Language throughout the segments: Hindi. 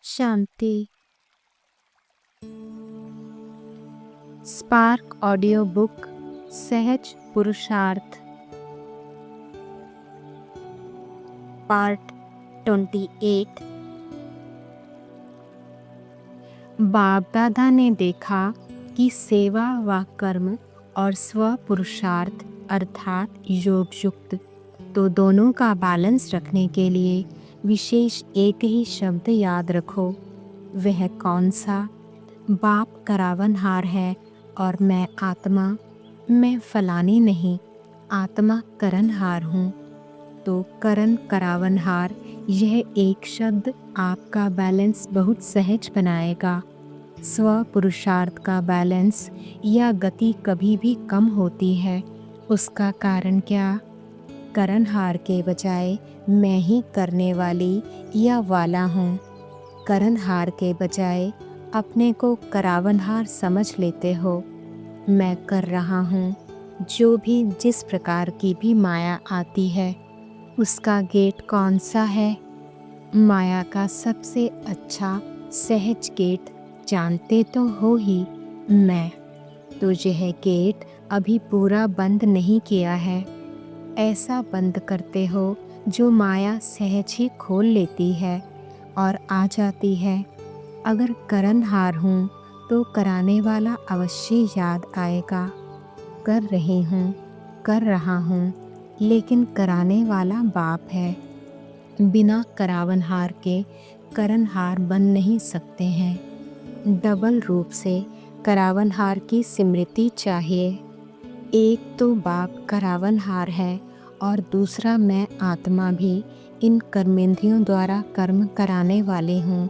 शांति। स्पार्क ऑडियो बुक सहज पुरुषार्थ पार्ट 28। बाप दादा ने देखा कि सेवा व कर्म और स्व पुरुषार्थ अर्थात योग युक्त तो दोनों का बैलेंस रखने के लिए विशेष एक ही शब्द याद रखो। वह कौन सा? बाप करावनहार है और मैं आत्मा, मैं फलानी नहीं, आत्मा करनहार हूँ। तो करण करावनहार, यह एक शब्द आपका बैलेंस बहुत सहज बनाएगा। स्व पुरुषार्थ का बैलेंस या गति कभी भी कम होती है। उसका कारण क्या? करनहार के बजाय मैं ही करने वाली या वाला हूँ। करनहार के बजाय अपने को करावनहार समझ लेते हो। मैं कर रहा हूँ। जो भी जिस प्रकार की भी माया आती है, उसका गेट कौन सा है? माया का सबसे अच्छा सहज गेट जानते तो हो ही, मैं। तो यह गेट अभी पूरा बंद नहीं किया है। ऐसा बंद करते हो जो माया सहज ही खोल लेती है और आ जाती है। अगर करनहार हूँ तो कराने वाला अवश्य याद आएगा। कर रही हूँ, कर रहा हूँ, लेकिन कराने वाला बाप है। बिना करावनहार के करनहार बन नहीं सकते हैं। डबल रूप से करावनहार की स्मृति चाहिए। एक तो बाप करावनहार है और दूसरा मैं आत्मा भी इन कर्मेंद्रियों द्वारा कर्म कराने वाली हूँ।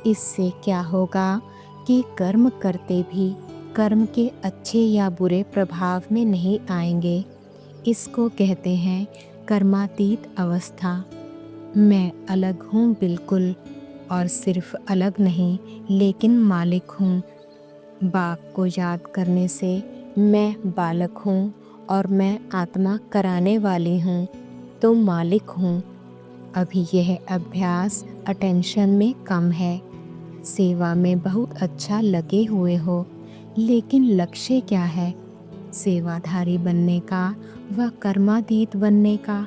इससे क्या होगा कि कर्म करते भी कर्म के अच्छे या बुरे प्रभाव में नहीं आएंगे। इसको कहते हैं कर्मातीत अवस्था। मैं अलग हूँ बिल्कुल, और सिर्फ अलग नहीं लेकिन मालिक हूँ। बाप को याद करने से मैं बालक हूँ और मैं आत्मा कराने वाली हूँ, तो मालिक हूँ। अभी यह अभ्यास अटेंशन में कम है। सेवा में बहुत अच्छा लगे हुए हो, लेकिन लक्ष्य क्या है? सेवाधारी बनने का व कर्मातीत बनने का।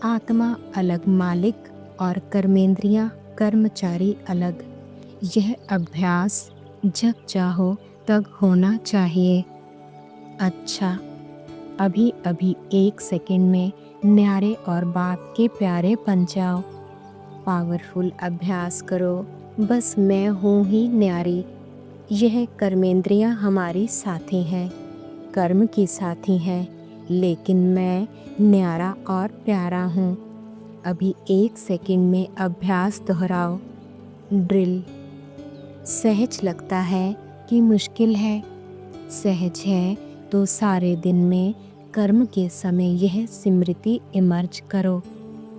आत्मा अलग मालिक और कर्मेंद्रियां कर्मचारी अलग। यह अभ्यास जब चाहो तब होना चाहिए। अच्छा, अभी अभी 1 सेकंड में न्यारे और बाप के प्यारे बन जाओ। पावरफुल अभ्यास करो। बस मैं हूँ ही न्यारी। यह कर्मेंद्रियां हमारी साथी हैं, कर्म की साथी हैं, लेकिन मैं न्यारा और प्यारा हूँ। अभी 1 सेकंड में अभ्यास दोहराओ। ड्रिल। सहज लगता है कि मुश्किल है? सहज है तो सारे दिन में कर्म के समय यह स्मृति इमर्ज करो,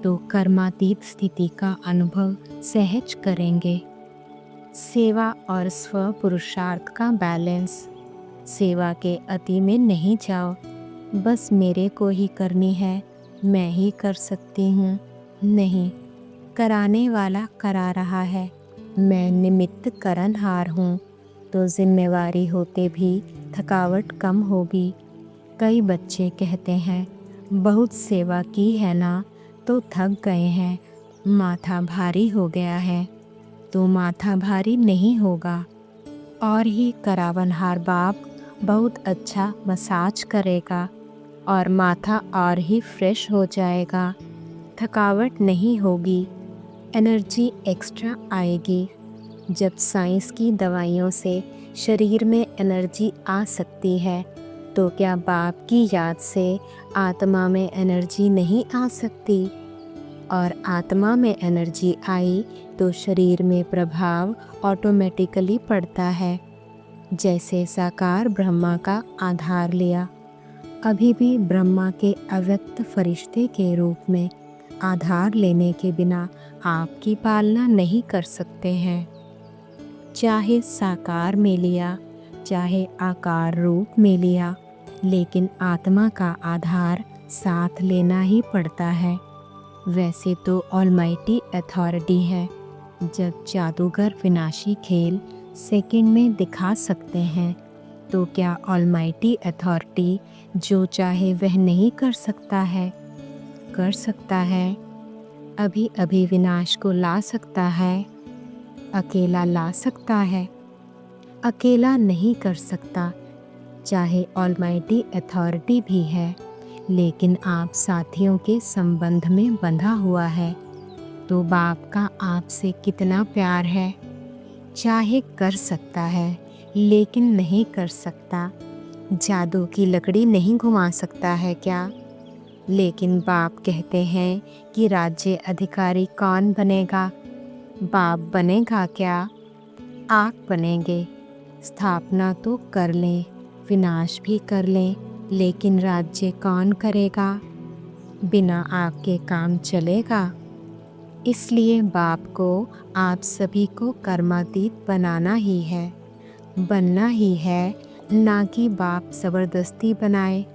तो कर्मातीत स्थिति का अनुभव सहज करेंगे। सेवा और स्व पुरुषार्थ का बैलेंस। सेवा के अति में नहीं जाओ। बस मेरे को ही करनी है, मैं ही कर सकती हूँ। नहीं, कराने वाला करा रहा है, मैं निमित्त करनहार हूँ। तो जिम्मेवारी होते भी थकावट कम होगी। कई बच्चे कहते हैं बहुत सेवा की है ना, तो थक गए हैं, माथा भारी हो गया है। तो माथा भारी नहीं होगा, और ही करावनहार बाप बहुत अच्छा मसाज करेगा और माथा और ही फ्रेश हो जाएगा। थकावट नहीं होगी, एनर्जी एक्स्ट्रा आएगी। जब साइंस की दवाइयों से शरीर में एनर्जी आ सकती है, तो क्या बाप की याद से आत्मा में एनर्जी नहीं आ सकती? और आत्मा में एनर्जी आई तो शरीर में प्रभाव ऑटोमेटिकली पड़ता है। जैसे साकार ब्रह्मा का आधार लिया, अभी भी ब्रह्मा के अव्यक्त फरिश्ते के रूप में आधार लेने के बिना आपकी पालना नहीं कर सकते हैं। चाहे साकार में लिया, चाहे आकार रूप में लिया, लेकिन आत्मा का आधार साथ लेना ही पड़ता है। वैसे तो ऑलमाइटी अथॉरिटी है, जब जादूगर विनाशी खेल सेकंड में दिखा सकते हैं, तो क्या ऑलमाइटी अथॉरिटी जो चाहे वह नहीं कर सकता है? कर सकता है। अभी अभी विनाश को ला सकता है। अकेला ला सकता है। अकेला नहीं कर सकता, चाहे ऑलमाइटी अथॉरिटी भी है, लेकिन आप साथियों के संबंध में बंधा हुआ है। तो बाप का आपसे कितना प्यार है। चाहे कर सकता है, लेकिन नहीं कर सकता। जादू की लकड़ी नहीं घुमा सकता है क्या? लेकिन बाप कहते हैं कि राज्य अधिकारी कौन बनेगा? बाप बनेगा क्या? आप बनेंगे। स्थापना तो कर लें, विनाश भी कर लें, लेकिन राज्य कौन करेगा? बिना आपके काम चलेगा? इसलिए बाप को आप सभी को कर्मातीत बनाना ही है, बनना ही है, ना कि बाप ज़बरदस्ती बनाए।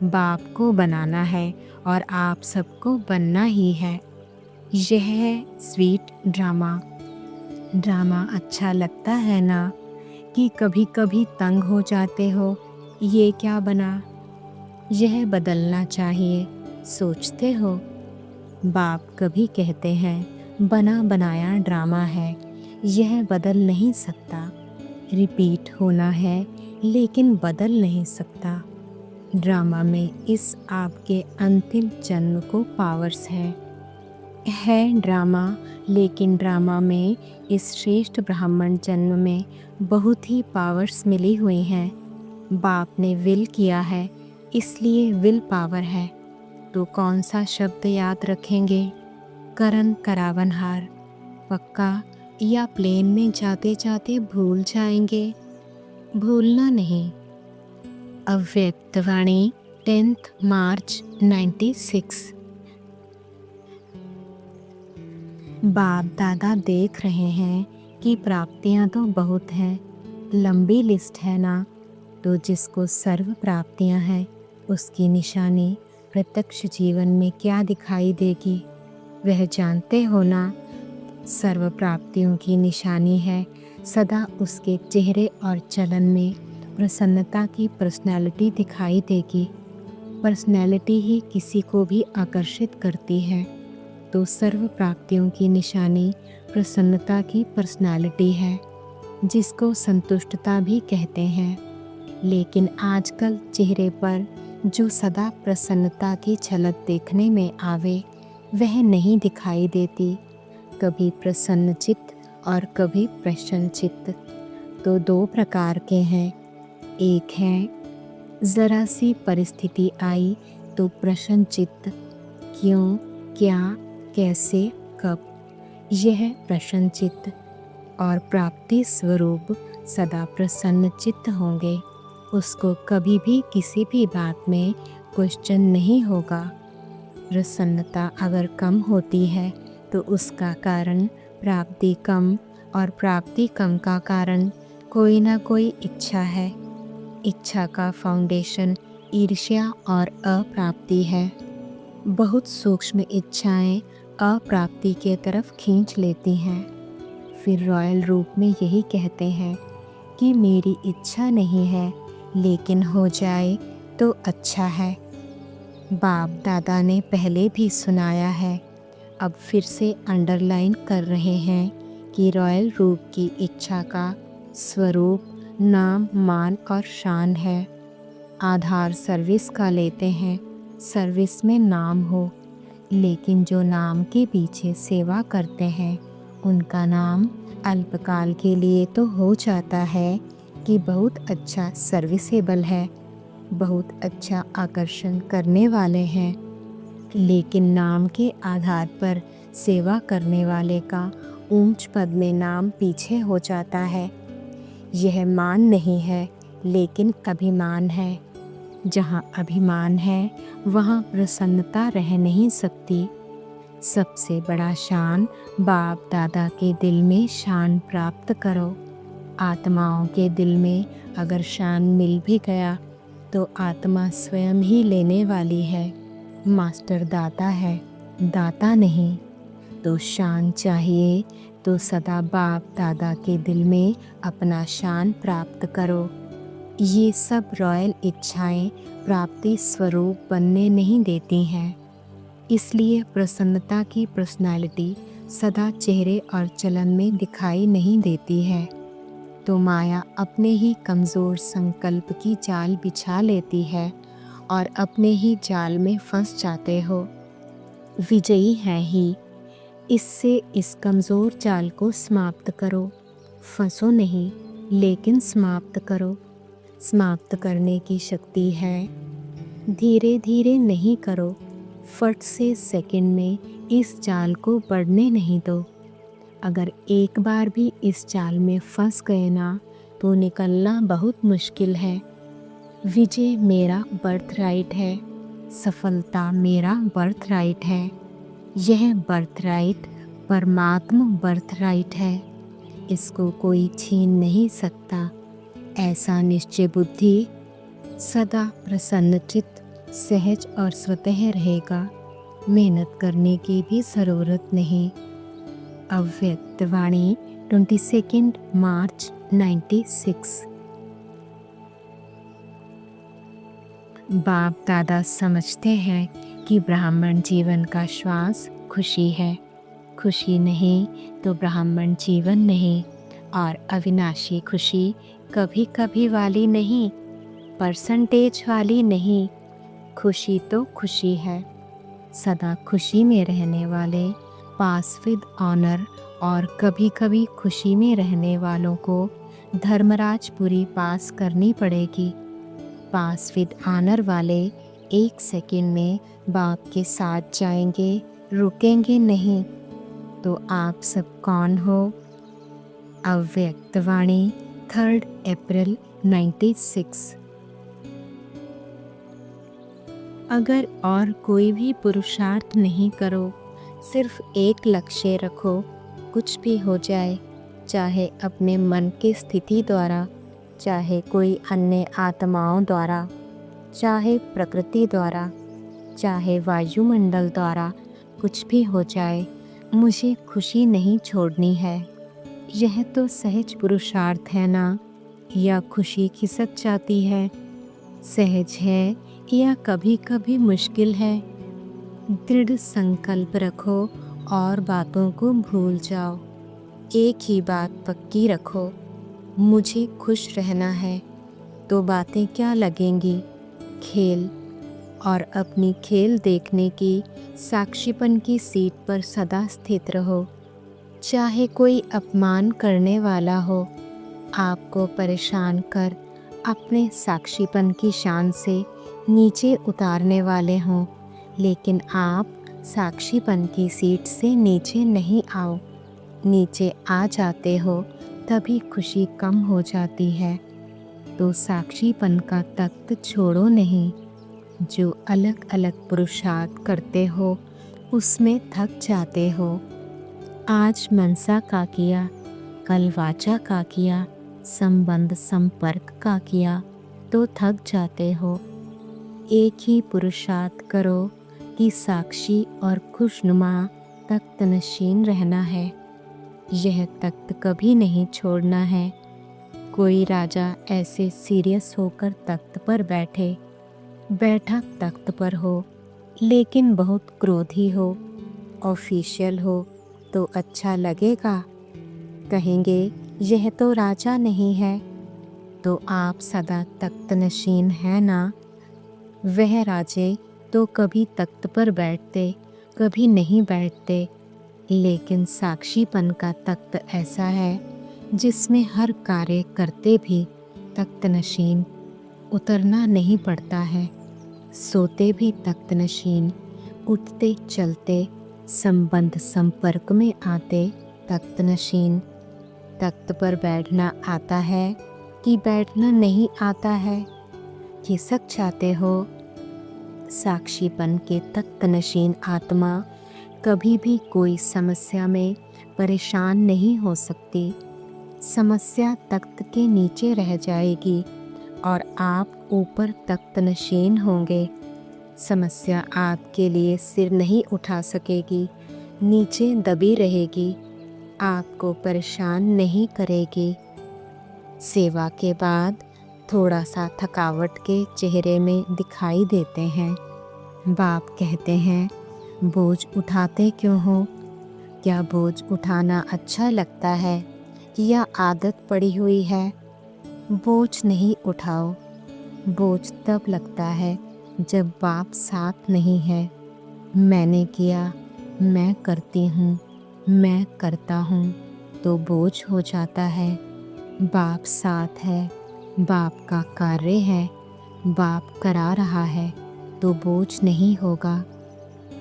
बाप को बनाना है और आप सबको बनना ही है। यह है स्वीट ड्रामा। ड्रामा अच्छा लगता है ना? कि कभी कभी तंग हो जाते हो, ये क्या बना, यह बदलना चाहिए, सोचते हो? बाप कभी कहते हैं बना बनाया ड्रामा है, यह बदल नहीं सकता। रिपीट होना है, लेकिन बदल नहीं सकता। ड्रामा में इस आपके अंतिम जन्म को पावर्स है ड्रामा, लेकिन ड्रामा में इस श्रेष्ठ ब्राह्मण जन्म में बहुत ही पावर्स मिली हुई हैं। बाप ने विल किया है, इसलिए विल पावर है। तो कौन सा शब्द याद रखेंगे? करण करावनहार पक्का, या प्लेन में जाते जाते भूल जाएंगे? भूलना नहीं। अव्यक्तवाणी 10 मार्च 96। बाप दादा देख रहे हैं कि प्राप्तियां तो बहुत हैं, लंबी लिस्ट है ना? तो जिसको सर्व प्राप्तियां हैं, उसकी निशानी प्रत्यक्ष जीवन में क्या दिखाई देगी, वह जानते हो ना? सर्व प्राप्तियों की निशानी है सदा उसके चेहरे और चलन में प्रसन्नता की पर्सनैलिटी दिखाई देगी। पर्सनैलिटी ही किसी को भी आकर्षित करती है। तो सर्व प्राप्तियों की निशानी प्रसन्नता की पर्सनैलिटी है, जिसको संतुष्टता भी कहते हैं। लेकिन आजकल चेहरे पर जो सदा प्रसन्नता की झलक देखने में आवे, वह नहीं दिखाई देती। कभी प्रसन्न चित्त और कभी प्रसन्न चित्त। तो दो प्रकार के हैं। एक है ज़रा सी परिस्थिति आई तो प्रसन्न चित्त, क्यों, क्या, कैसे, कब, यह प्रसन्न चित्त। और प्राप्ति स्वरूप सदा प्रसन्न चित्त होंगे, उसको कभी भी किसी भी बात में क्वेश्चन नहीं होगा। प्रसन्नता अगर कम होती है तो उसका कारण प्राप्ति कम, और प्राप्ति कम का कारण कोई ना कोई इच्छा है। इच्छा का फाउंडेशन ईर्ष्या और अप्राप्ति है। बहुत सूक्ष्म इच्छाएं अप्राप्ति के तरफ खींच लेती हैं। फिर रॉयल रूप में यही कहते हैं कि मेरी इच्छा नहीं है, लेकिन हो जाए तो अच्छा है। बाप दादा ने पहले भी सुनाया है, अब फिर से अंडरलाइन कर रहे हैं कि रॉयल रूप की इच्छा का स्वरूप नाम, मान और शान है। आधार सर्विस का लेते हैं, सर्विस में नाम हो, लेकिन जो नाम के पीछे सेवा करते हैं, उनका नाम अल्पकाल के लिए तो हो जाता है कि बहुत अच्छा सर्विसेबल है, बहुत अच्छा आकर्षण करने वाले हैं, लेकिन नाम के आधार पर सेवा करने वाले का ऊंच पद में नाम पीछे हो जाता है। यह मान नहीं है, लेकिन अभिमान है। जहाँ अभिमान है, वहाँ प्रसन्नता रह नहीं सकती। सबसे बड़ा शान बाप दादा के दिल में शान प्राप्त करो। आत्माओं के दिल में अगर शान मिल भी गया तो आत्मा स्वयं ही लेने वाली है। मास्टर दाता है, दाता नहीं। तो शान चाहिए, तो सदा बाप दादा के दिल में अपना शान प्राप्त करो। ये सब रॉयल इच्छाएं प्राप्ति स्वरूप बनने नहीं देती हैं। इसलिए प्रसन्नता की पर्सनालिटी सदा चेहरे और चलन में दिखाई नहीं देती है। तो माया अपने ही कमज़ोर संकल्प की जाल बिछा लेती है और अपने ही जाल में फंस जाते हो। विजयी हैं ही, इससे इस कमज़ोर जाल को समाप्त करो। फंसो नहीं, लेकिन समाप्त करो। समाप्त करने की शक्ति है। धीरे धीरे नहीं करो, फट से सेकंड में इस जाल को बढ़ने नहीं दो। अगर एक बार भी इस जाल में फंस गए ना, तो निकलना बहुत मुश्किल है। विजय मेरा बर्थ राइट है, सफलता मेरा बर्थ राइट है। यह बर्थ राइट परमात्मा बर्थ राइट है, इसको कोई छीन नहीं सकता। ऐसा निश्चय बुद्धि सदा प्रसन्नचित्त, सहज और स्वतः रहेगा। मेहनत करने की भी ज़रूरत नहीं। अव्यक्त वाणी 22 मार्च 96। बाप दादा समझते हैं कि ब्राह्मण जीवन का श्वास खुशी है। खुशी नहीं तो ब्राह्मण जीवन नहीं। और अविनाशी खुशी कभी कभी वाली नहीं, परसेंटेज वाली नहीं। खुशी तो खुशी है। सदा खुशी में रहने वाले पास विद ऑनर और कभी कभी खुशी में रहने वालों को धर्मराजपुरी पास करनी पड़ेगी। पास विद ऑनर वाले 1 सेकंड में बाप के साथ जाएंगे, रुकेंगे नहीं। तो आप सब कौन हो? अव्यक्त वाणी 3 अप्रैल 96। अगर और कोई भी पुरुषार्थ नहीं करो, सिर्फ एक लक्ष्य रखो, कुछ भी हो जाए, चाहे अपने मन की स्थिति द्वारा, चाहे कोई अन्य आत्माओं द्वारा, चाहे प्रकृति द्वारा, चाहे वायुमंडल द्वारा, कुछ भी हो जाए, मुझे खुशी नहीं छोड़नी है। यह तो सहज पुरुषार्थ है ना, या खुशी खिसक जाती है? सहज है या कभी कभी मुश्किल है? दृढ़ संकल्प रखो और बातों को भूल जाओ। एक ही बात पक्की रखो, मुझे खुश रहना है। तो बातें क्या लगेंगी? खेल। और अपनी खेल देखने की साक्षीपन की सीट पर सदा स्थित रहो। चाहे कोई अपमान करने वाला हो, आपको परेशान कर अपने साक्षीपन की शान से नीचे उतारने वाले हों, लेकिन आप साक्षीपन की सीट से नीचे नहीं आओ। नीचे आ जाते हो तभी खुशी कम हो जाती है। तो साक्षीपन का तख्त छोड़ो नहीं। जो अलग अलग पुरुषार्थ करते हो उसमें थक जाते हो। आज मनसा का किया, कल वाचा का किया, संबंध संपर्क का किया, तो थक जाते हो। एक ही पुरुषार्थ करो कि साक्षी और खुशनुमा तख्त नशीन रहना है। यह तख्त कभी नहीं छोड़ना है। कोई राजा ऐसे सीरियस होकर तख्त पर बैठा तख्त पर हो, लेकिन बहुत क्रोधी हो, ऑफिशियल हो, तो अच्छा लगेगा? कहेंगे यह तो राजा नहीं है। तो आप सदा तख्त नशीन है ना। वह राजे तो कभी तख्त पर बैठते, कभी नहीं बैठते, लेकिन साक्षीपन का तख्त ऐसा है जिसमें हर कार्य करते भी तख्त नशीन उतरना नहीं पड़ता है। सोते भी तख्त नशीन, उठते चलते संबंध संपर्क में आते तख्त नशीन। तख्त पर बैठना आता है कि बैठना नहीं आता है? खिसक जाते हो। साक्षीपन के तख्त नशीन आत्मा कभी भी कोई समस्या में परेशान नहीं हो सकती। समस्या तख्त के नीचे रह जाएगी और आप ऊपर तख्त नशीन होंगे। समस्या आपके लिए सिर नहीं उठा सकेगी, नीचे दबी रहेगी। आपको परेशान नहीं करेगी। सेवा के बाद थोड़ा सा थकावट के चेहरे में दिखाई देते हैं। बाप कहते हैं, बोझ उठाते क्यों हो? क्या बोझ उठाना अच्छा लगता है या आदत पड़ी हुई है? बोझ नहीं उठाओ। बोझ तब लगता है जब बाप साथ नहीं है। मैंने किया, मैं करती हूँ, मैं करता हूँ तो बोझ हो जाता है। बाप साथ है, बाप का कार्य है, बाप करा रहा है तो बोझ नहीं होगा।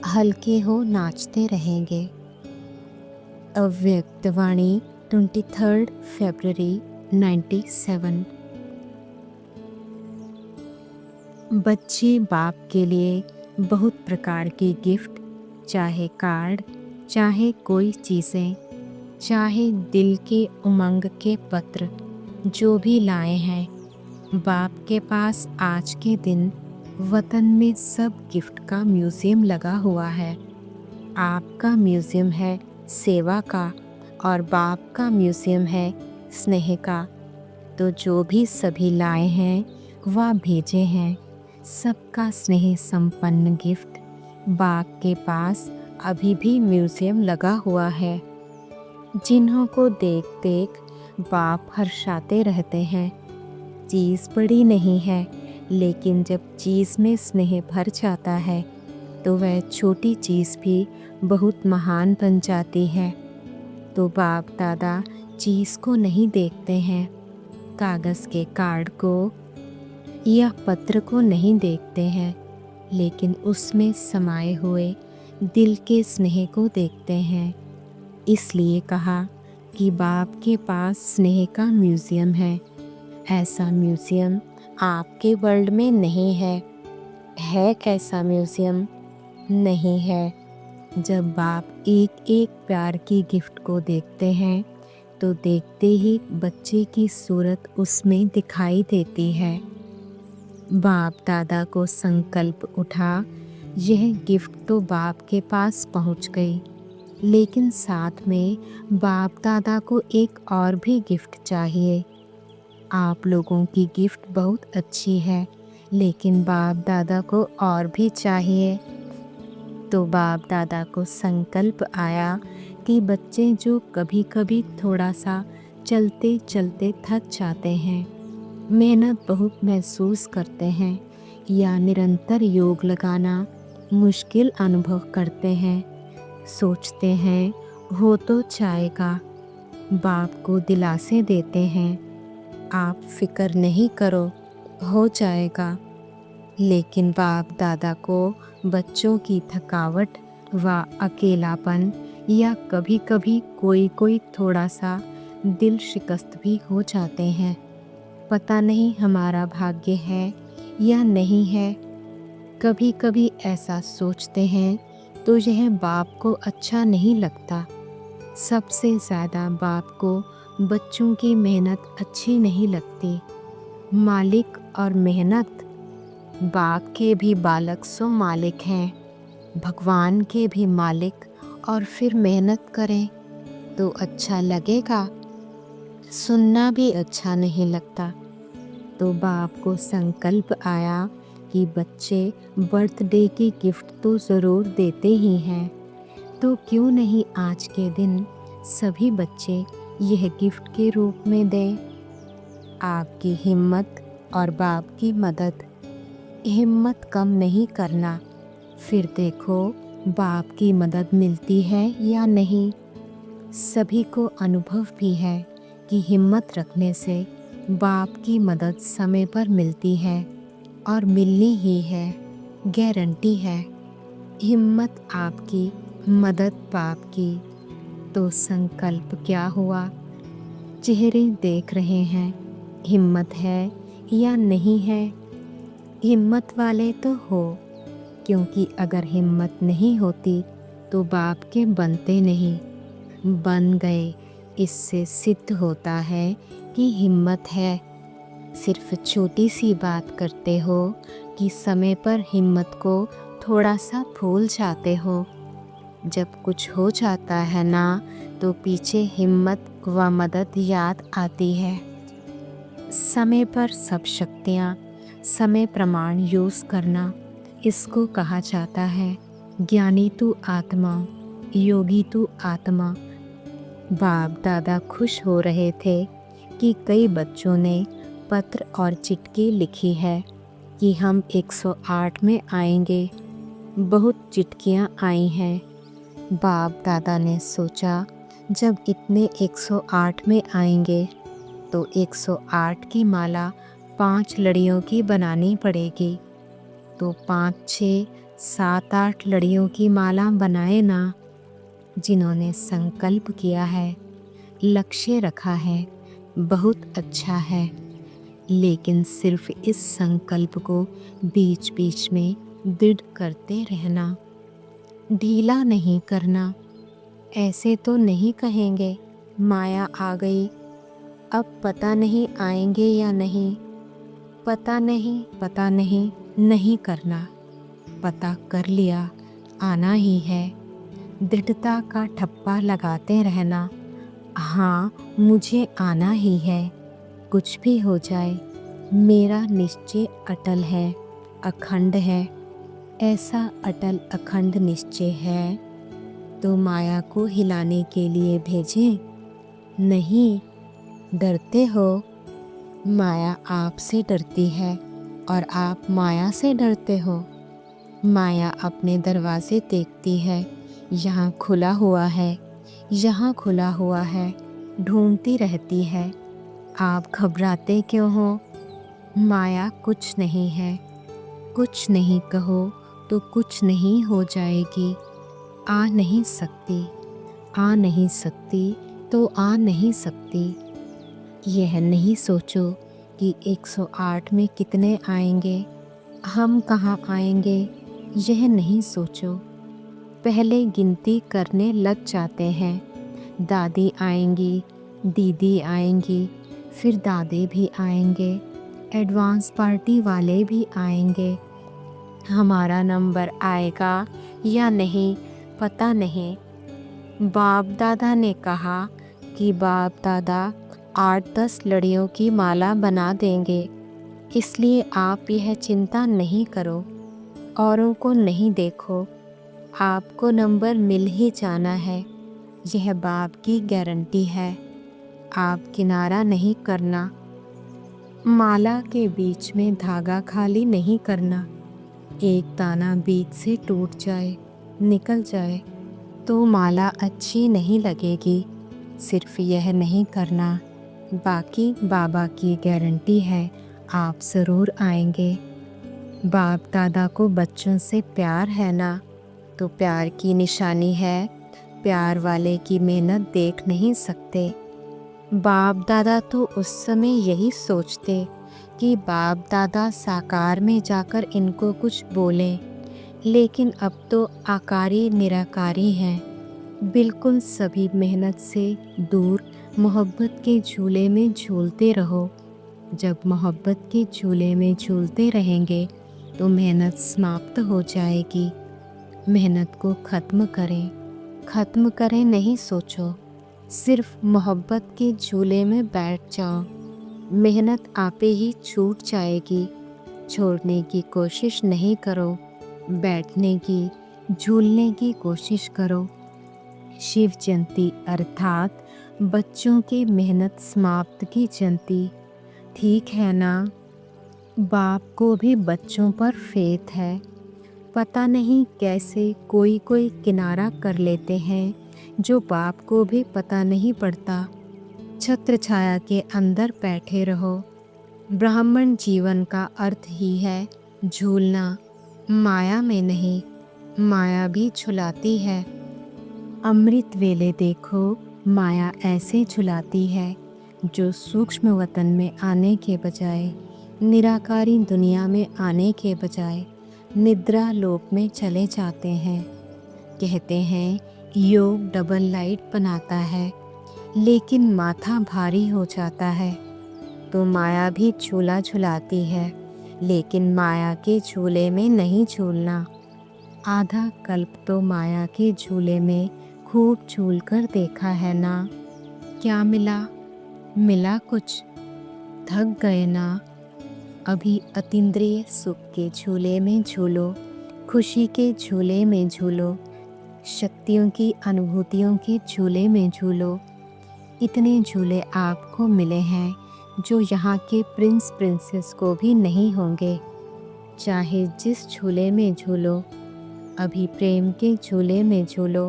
हल्के हो नाचते रहेंगे। अव्यक्त वाणी 23 फरवरी 97। बच्चे बाप के लिए बहुत प्रकार की गिफ्ट, चाहे कार्ड, चाहे कोई चीज़ें, चाहे दिल के उमंग के पत्र, जो भी लाए हैं, बाप के पास आज के दिन वतन में सब गिफ्ट का म्यूज़ियम लगा हुआ है। आपका म्यूज़ियम है सेवा का और बाप का म्यूज़ियम है स्नेह का। तो जो भी सभी लाए हैं वह भेजे हैं। सबका स्नेह संपन्न गिफ्ट बाप के पास अभी भी म्यूज़ियम लगा हुआ है। जिन्हों को देख देख बाप हर्षाते रहते हैं। चीज़ बड़ी नहीं है, लेकिन जब चीज़ में स्नेह भर जाता है तो वह छोटी चीज़ भी बहुत महान बन जाती है। तो बाप दादा चीज़ को नहीं देखते हैं, कागज़ के कार्ड को या पत्र को नहीं देखते हैं, लेकिन उसमें समाये हुए दिल के स्नेह को देखते हैं। इसलिए कहा कि बाप के पास स्नेह का म्यूज़ियम है। ऐसा म्यूज़ियम आपके वर्ल्ड में नहीं है। है कैसा म्यूज़ियम? नहीं है। जब बाप एक एक प्यार की गिफ्ट को देखते हैं तो देखते ही बच्चे की सूरत उसमें दिखाई देती है। बाप दादा को संकल्प उठा, यह गिफ्ट तो बाप के पास पहुंच गई, लेकिन साथ में बाप दादा को एक और भी गिफ्ट चाहिए। आप लोगों की गिफ्ट बहुत अच्छी है, लेकिन बाप दादा को और भी चाहिए। तो बाप दादा को संकल्प आया कि बच्चे जो कभी कभी थोड़ा सा चलते चलते थक जाते हैं, मेहनत बहुत महसूस करते हैं या निरंतर योग लगाना मुश्किल अनुभव करते हैं, सोचते हैं हो तो जाएगा। बाप को दिलासे देते हैं, आप फिक्र नहीं करो, हो जाएगा। लेकिन बाप दादा को बच्चों की थकावट व अकेलापन या कभी कभी कोई थोड़ा सा दिल शिकस्त भी हो जाते हैं। पता नहीं हमारा भाग्य है या नहीं है। कभी कभी ऐसा सोचते हैं तो यह बाप को अच्छा नहीं लगता। सबसे ज़्यादा बाप को बच्चों की मेहनत अच्छी नहीं लगती। मालिक और मेहनत, बाप के भी बालक सो मालिक हैं, भगवान के भी मालिक, और फिर मेहनत करें तो अच्छा लगेगा? सुनना भी अच्छा नहीं लगता। तो बाप को संकल्प आया कि बच्चे बर्थडे की गिफ्ट तो ज़रूर देते ही हैं, तो क्यों नहीं आज के दिन सभी बच्चे यह गिफ्ट के रूप में दें। आपकी हिम्मत और बाप की मदद। हिम्मत कम नहीं करना, फिर देखो बाप की मदद मिलती है या नहीं। सभी को अनुभव भी है कि हिम्मत रखने से बाप की मदद समय पर मिलती है और मिलनी ही है, गारंटी है। हिम्मत आपकी, मदद बाप की। तो संकल्प क्या हुआ? चेहरे देख रहे हैं, हिम्मत है या नहीं है? हिम्मत वाले तो हो, क्योंकि अगर हिम्मत नहीं होती तो बाप के बनते नहीं। बन गए, इससे सिद्ध होता है कि हिम्मत है। सिर्फ छोटी सी बात करते हो कि समय पर हिम्मत को थोड़ा सा भूल जाते हो। जब कुछ हो जाता है ना, तो पीछे हिम्मत व मदद याद आती है। समय पर सब शक्तियाँ, समय प्रमाण यूज़ करना, इसको कहा जाता है ज्ञानी तू आत्मा, योगी तू आत्मा। बाप दादा खुश हो रहे थे कि कई बच्चों ने पत्र और चिट्ठी लिखी है कि हम 108 में आएंगे। बहुत चिट्ठियाँ आई हैं। बाप दादा ने सोचा, जब इतने 108 में आएंगे तो 108 की माला 5 लड़ियों की बनानी पड़ेगी। तो 5, 6, 7, 8 लड़ियों की माला बनाए ना। जिन्होंने संकल्प किया है, लक्ष्य रखा है, बहुत अच्छा है, लेकिन सिर्फ इस संकल्प को बीच बीच में दृढ़ करते रहना, ढीला नहीं करना। ऐसे तो नहीं कहेंगे माया आ गई, अब पता नहीं आएंगे या नहीं। पता नहीं, नहीं करना। पता कर लिया, आना ही है। दृढ़ता का ठप्पा लगाते रहना, हाँ मुझे आना ही है, कुछ भी हो जाए। मेरा निश्चय अटल है, अखंड है। ऐसा अटल अखंड निश्चय है तो माया को हिलाने के लिए भेजें? नहीं। डरते हो? माया आपसे डरती है और आप माया से डरते हो। माया अपने दरवाजे देखती है, यहाँ खुला हुआ है, यहाँ खुला हुआ है, ढूंढती रहती है। आप घबराते क्यों हो? माया कुछ नहीं है। कुछ नहीं कहो तो कुछ नहीं हो जाएगी। आ नहीं सकती, आ नहीं सकती तो आ नहीं सकती। यह नहीं सोचो कि 108 में कितने आएंगे, हम कहाँ आएंगे, यह नहीं सोचो। पहले गिनती करने लग जाते हैं। दादी आएंगी, दीदी आएंगी, फिर दादे भी आएंगे, एडवांस पार्टी वाले भी आएंगे। हमारा नंबर आएगा या नहीं पता नहीं। बाप दादा ने कहा कि बाप दादा 8-10 लड़ियों की माला बना देंगे, इसलिए आप यह चिंता नहीं करो, औरों को नहीं देखो, आपको नंबर मिल ही जाना है। यह बाप की गारंटी है। आप किनारा नहीं करना, माला के बीच में धागा खाली नहीं करना। एक दाना बीच से टूट जाए, निकल जाए तो माला अच्छी नहीं लगेगी। सिर्फ यह नहीं करना, बाकी बाबा की गारंटी है, आप ज़रूर आएंगे। बाप दादा को बच्चों से प्यार है ना, तो प्यार की निशानी है। प्यार वाले की मेहनत देख नहीं सकते। बाप दादा तो उस समय यही सोचते कि बाप दादा साकार में जाकर इनको कुछ बोलें, लेकिन अब तो आकारी निराकारी हैं। बिल्कुल सभी मेहनत से दूर मोहब्बत के झूले में झूलते रहो। जब मोहब्बत के झूले में झूलते रहेंगे तो मेहनत समाप्त हो जाएगी। मेहनत को ख़त्म करें नहीं सोचो, सिर्फ मोहब्बत के झूले में बैठ जाओ। मेहनत आपे ही छूट जाएगी। छोड़ने की कोशिश नहीं करो, बैठने की, झूलने की कोशिश करो। शिव जयंती अर्थात बच्चों की मेहनत समाप्त की जयंती, ठीक है ना? बाप को भी बच्चों पर फेथ है। पता नहीं कैसे कोई किनारा कर लेते हैं, जो बाप को भी पता नहीं पड़ता। छत्र छाया के अंदर बैठे रहो। ब्राह्मण जीवन का अर्थ ही है झूलना, माया में नहीं। माया भी झुलाती है। अमृत वेले देखो, माया ऐसे झुलाती है जो सूक्ष्म वतन में आने के बजाय, निराकारी दुनिया में आने के बजाय निद्रा लोक में चले जाते हैं। कहते हैं योग डबल लाइट बनाता है, लेकिन माथा भारी हो जाता है। तो माया भी झूला झुलाती है, लेकिन माया के झूले में नहीं झूलना। आधा कल्प तो माया के झूले में खूब झूल कर देखा है ना। क्या मिला? मिला कुछ? थक गए ना। अभी अतीन्द्रिय सुख के झूले में झूलो, खुशी के झूले में झूलो, शक्तियों की अनुभूतियों के झूले में झूलो। इतने झूले आपको मिले हैं जो यहाँ के प्रिंस प्रिंसेस को भी नहीं होंगे। चाहे जिस झूले में झूलो, अभी प्रेम के झूले में झूलो,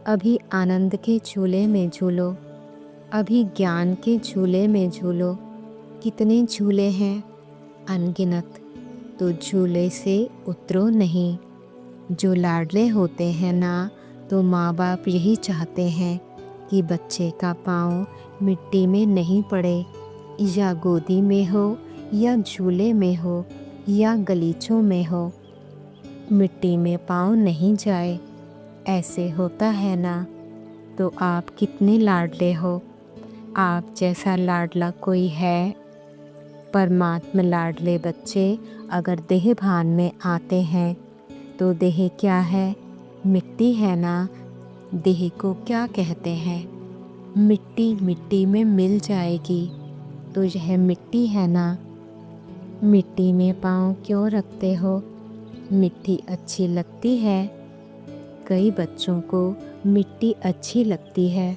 अभी आनंद के झूले में झूलो, अभी ज्ञान के झूले में झूलो। कितने झूले हैं, अनगिनत। तो झूले से उतरो नहीं। जो लाडले होते हैं ना, तो माँ बाप यही चाहते हैं कि बच्चे का पाँव मिट्टी में नहीं पड़े, या गोदी में हो या झूले में हो या गलीचों में हो, मिट्टी में पाँव नहीं जाए। ऐसे होता है ना। तो आप कितने लाडले हो। आप जैसा लाडला कोई है? परमात्मा लाडले बच्चे अगर देह भान में आते हैं तो देह क्या है? मिट्टी है ना। देह को क्या कहते हैं? मिट्टी मिट्टी में मिल जाएगी। तो यह मिट्टी है ना। मिट्टी में पाँव क्यों रखते हो? मिट्टी अच्छी लगती है। कई बच्चों को मिट्टी अच्छी लगती है,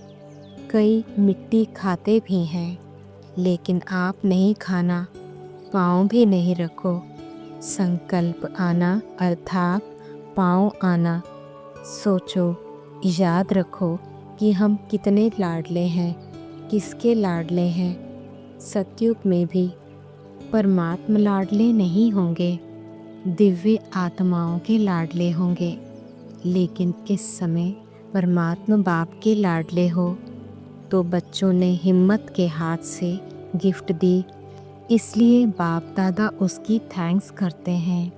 कई मिट्टी खाते भी हैं, लेकिन आप नहीं खाना, पाँव भी नहीं रखो। संकल्प आना अर्थात पाँव आना। सोचो, याद रखो कि हम कितने लाडले हैं, किसके लाडले हैं। सतयुग में भी परमात्मा लाडले नहीं होंगे, दिव्य आत्माओं के लाडले होंगे। लेकिन इस समय परमात्मा बाप के लाडले हो। तो बच्चों ने हिम्मत के हाथ से गिफ्ट दी, इसलिए बाप दादा उसकी थैंक्स करते हैं।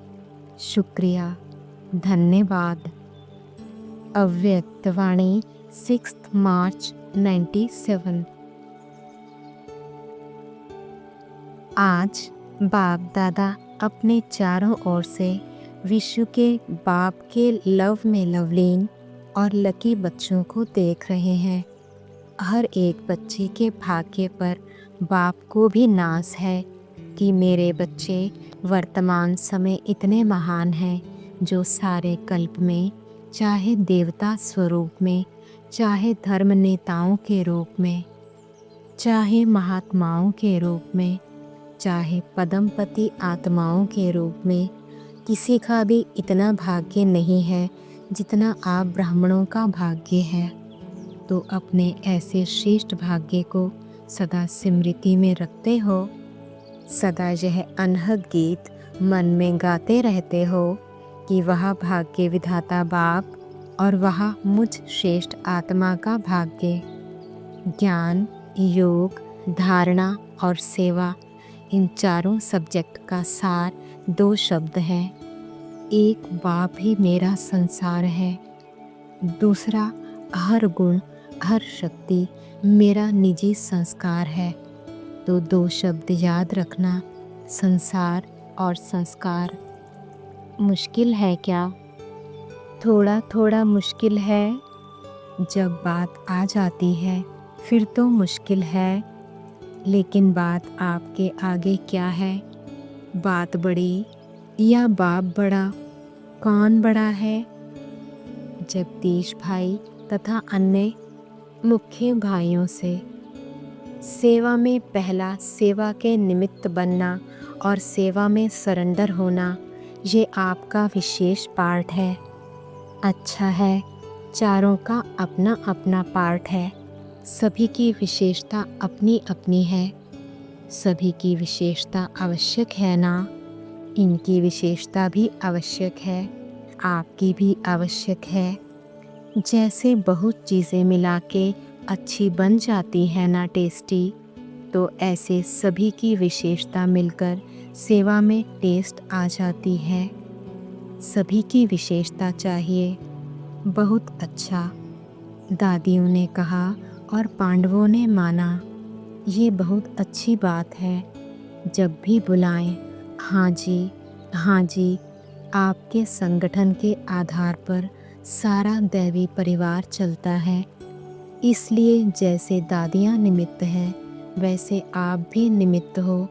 शुक्रिया, धन्यवाद। अव्यक्तवाणी 6 मार्च 97। आज बाप दादा अपने चारों ओर से विश्व के बाप के लव में लवलीन और लकी बच्चों को देख रहे हैं। हर एक बच्चे के भाग्य पर बाप को भी नाज है कि मेरे बच्चे वर्तमान समय इतने महान हैं, जो सारे कल्प में, चाहे देवता स्वरूप में, चाहे धर्म नेताओं के रूप में, चाहे महात्माओं के रूप में, चाहे पदमपति आत्माओं के रूप में, किसी का भी इतना भाग्य नहीं है जितना आप ब्राह्मणों का भाग्य है। तो अपने ऐसे श्रेष्ठ भाग्य को सदा स्मृति में रखते हो। सदा यह अनहद गीत मन में गाते रहते हो कि वह भाग्य विधाता बाप और वह मुझ श्रेष्ठ आत्मा का भाग्य। ज्ञान, योग, धारणा और सेवा, इन चारों सब्जेक्ट का सार 2 शब्द हैं। एक बाप ही मेरा संसार है, दूसरा हर गुण हर शक्ति मेरा निजी संस्कार है। तो 2 शब्द याद रखना, संसार और संस्कार। मुश्किल है क्या? थोड़ा थोड़ा मुश्किल है। जब बात आ जाती है फिर तो मुश्किल है, लेकिन बात आपके आगे क्या है? बात बड़ी या बाप बड़ा? कौन बड़ा है? जगदीश भाई तथा अन्य मुख्य भाइयों से सेवा में पहला सेवा के निमित्त बनना और सेवा में सरेंडर होना, ये आपका विशेष पार्ट है। अच्छा है, चारों का अपना अपना पार्ट है। सभी की विशेषता अपनी अपनी है। सभी की विशेषता आवश्यक है ना। इनकी विशेषता भी आवश्यक है, आपकी भी आवश्यक है। जैसे बहुत चीज़ें मिला के अच्छी बन जाती है ना टेस्टी, तो ऐसे सभी की विशेषता मिलकर सेवा में टेस्ट आ जाती है। सभी की विशेषता चाहिए। बहुत अच्छा, दादियों ने कहा और पांडवों ने माना। ये बहुत अच्छी बात है। जब भी बुलाएं, हाँ जी, हाँ जी, आपके संगठन के आधार पर सारा दैवी परिवार चलता है। इसलिए जैसे दादियाँ निमित्त हैं, वैसे आप भी निमित्त हो,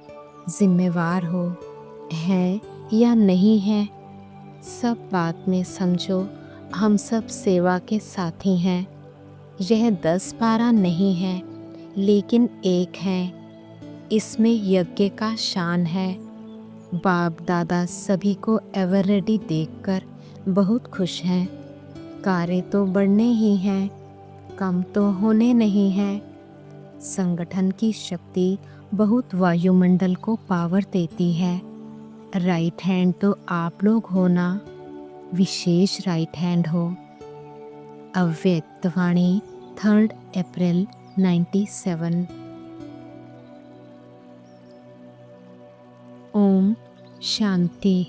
जिम्मेवार हो। है या नहीं है, सब बात में समझो, हम सब सेवा के साथी हैं। यह 10-12 नहीं है, लेकिन एक है। इसमें यज्ञ का शान है। बाप दादा सभी को एवर रेडी देखकर बहुत खुश हैं। कार्य तो बढ़ने ही हैं, कम तो होने नहीं हैं। संगठन की शक्ति बहुत वायुमंडल को पावर देती है। राइट हैंड तो आप लोग हो ना, विशेष राइट हैंड हो। अव्यक्तवाणी 3 अप्रैल 97। ओम शांति।